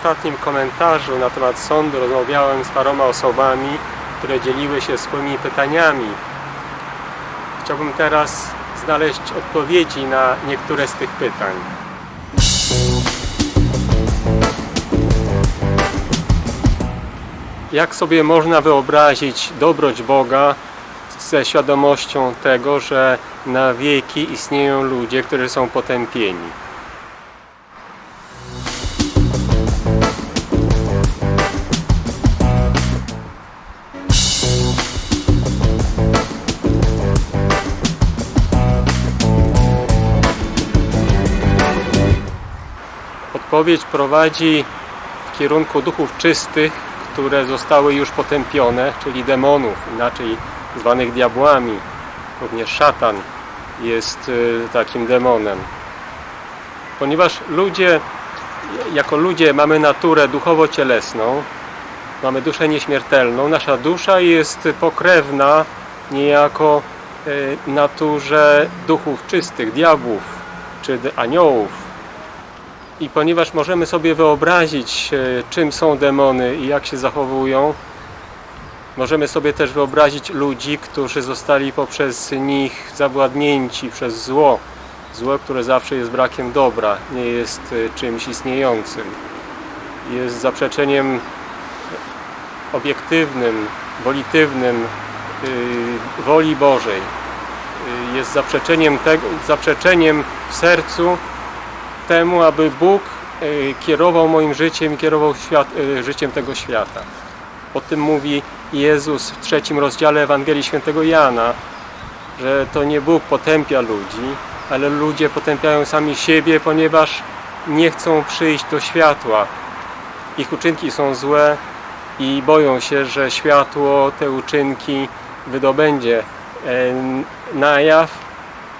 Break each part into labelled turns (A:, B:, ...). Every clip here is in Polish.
A: ostatnim komentarzu na temat sądu rozmawiałem z paroma osobami, które dzieliły się swoimi pytaniami. Chciałbym teraz znaleźć odpowiedzi na niektóre z tych pytań. Jak sobie można wyobrazić dobroć Boga ze świadomością tego, że na wieki istnieją ludzie, którzy są potępieni? Odpowiedź prowadzi w kierunku duchów czystych, które zostały już potępione, czyli demonów, inaczej zwanych diabłami. Również szatan jest takim demonem. Ponieważ jako ludzie mamy naturę duchowo-cielesną, mamy duszę nieśmiertelną, nasza dusza jest pokrewna niejako naturze duchów czystych, diabłów czy aniołów. I ponieważ możemy sobie wyobrazić, czym są demony i jak się zachowują, możemy sobie też wyobrazić ludzi, którzy zostali poprzez nich zawładnięci przez zło. Zło, które zawsze jest brakiem dobra, nie jest czymś istniejącym. Jest zaprzeczeniem obiektywnym, wolitywnym woli Bożej. Jest zaprzeczeniem w sercu temu, aby Bóg kierował moim życiem i kierował życiem tego świata. O tym mówi Jezus w 3 rozdziale Ewangelii Świętego Jana, że to nie Bóg potępia ludzi, ale ludzie potępiają sami siebie, ponieważ nie chcą przyjść do światła. Ich uczynki są złe i boją się, że światło te uczynki wydobędzie na jaw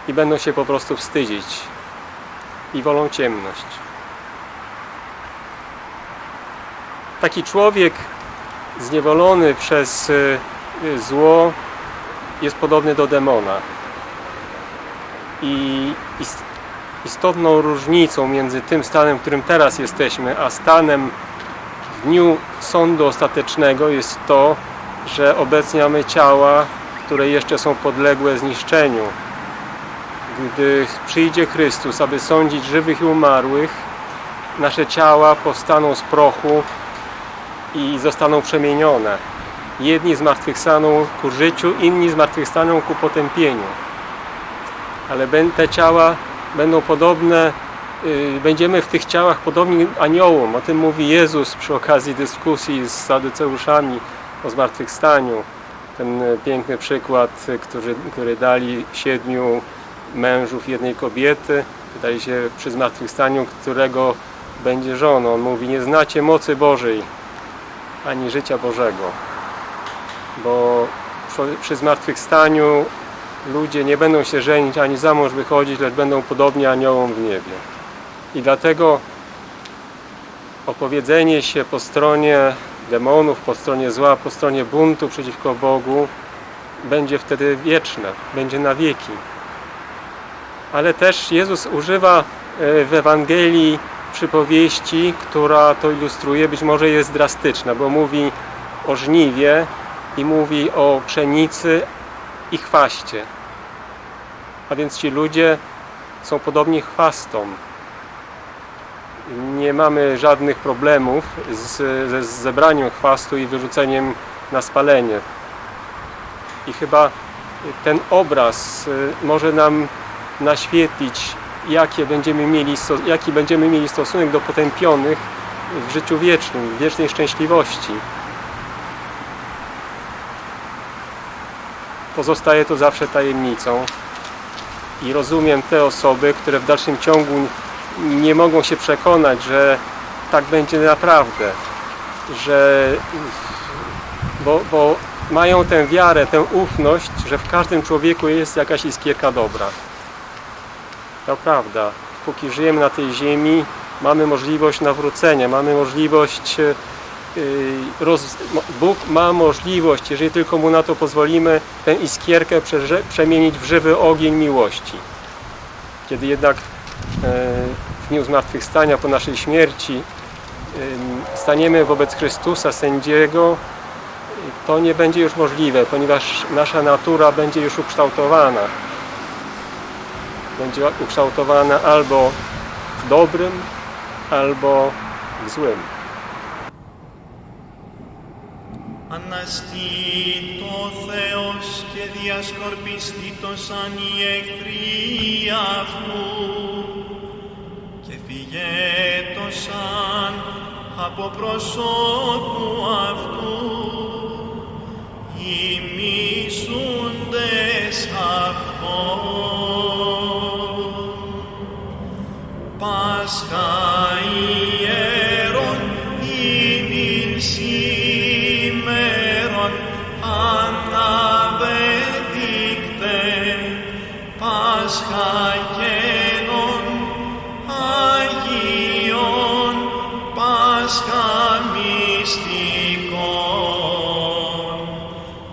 A: i będą się po prostu wstydzić. I wolą ciemność. Taki człowiek zniewolony przez zło jest podobny do demona. I istotną różnicą między tym stanem, w którym teraz jesteśmy, a stanem w dniu sądu ostatecznego jest to, że obecnie mamy ciała, które jeszcze są podległe zniszczeniu. Gdy przyjdzie Chrystus, aby sądzić żywych i umarłych, nasze ciała powstaną z prochu i zostaną przemienione. Jedni zmartwychwstaną ku życiu, inni zmartwychwstaną ku potępieniu. Ale te ciała będą podobne, będziemy w tych ciałach podobni aniołom. O tym mówi Jezus przy okazji dyskusji z saduceuszami o zmartwychwstaniu. Ten piękny przykład, który dali 7 mężów jednej kobiety, wydaje się przy zmartwychwstaniu, którego będzie żoną. On mówi: nie znacie mocy Bożej, ani życia Bożego. Bo przy zmartwychwstaniu ludzie nie będą się żenić, ani za mąż wychodzić, lecz będą podobni aniołom w niebie. I dlatego opowiedzenie się po stronie demonów, po stronie zła, po stronie buntu przeciwko Bogu będzie wtedy wieczne, będzie na wieki. Ale też Jezus używa w Ewangelii przypowieści, która to ilustruje, być może jest drastyczna, bo mówi o żniwie i mówi o pszenicy i chwaście. A więc ci ludzie są podobni chwastom. Nie mamy żadnych problemów z zebraniem chwastu i wyrzuceniem na spalenie. I chyba ten obraz może nam naświetlić, jaki będziemy mieli stosunek do potępionych w życiu wiecznym, w wiecznej szczęśliwości. Pozostaje to zawsze tajemnicą i rozumiem te osoby, które w dalszym ciągu nie mogą się przekonać, że tak będzie naprawdę, bo mają tę wiarę, tę ufność, że w każdym człowieku jest jakaś iskierka dobra. To prawda. Póki żyjemy na tej ziemi, mamy możliwość nawrócenia, mamy możliwość, Bóg ma możliwość, jeżeli tylko Mu na to pozwolimy, tę iskierkę przemienić w żywy ogień miłości. Kiedy jednak w dniu zmartwychwstania po naszej śmierci staniemy wobec Chrystusa, sędziego, to nie będzie już możliwe, ponieważ nasza natura będzie już ukształtowana. Będzie ukształtowana albo w dobrym, albo w złym.
B: Αναστεί το Θεός και διασκορπιστεί το σαν οι εχθροί αυτού και φυγέ το σαν από προσώπου αυτού οι μισούντες αυτόν. Πάσχα ιερών ημιν σήμερον αναβεδείκτε, Πάσχα γένων Αγίων, Πάσχα μυστηρίων.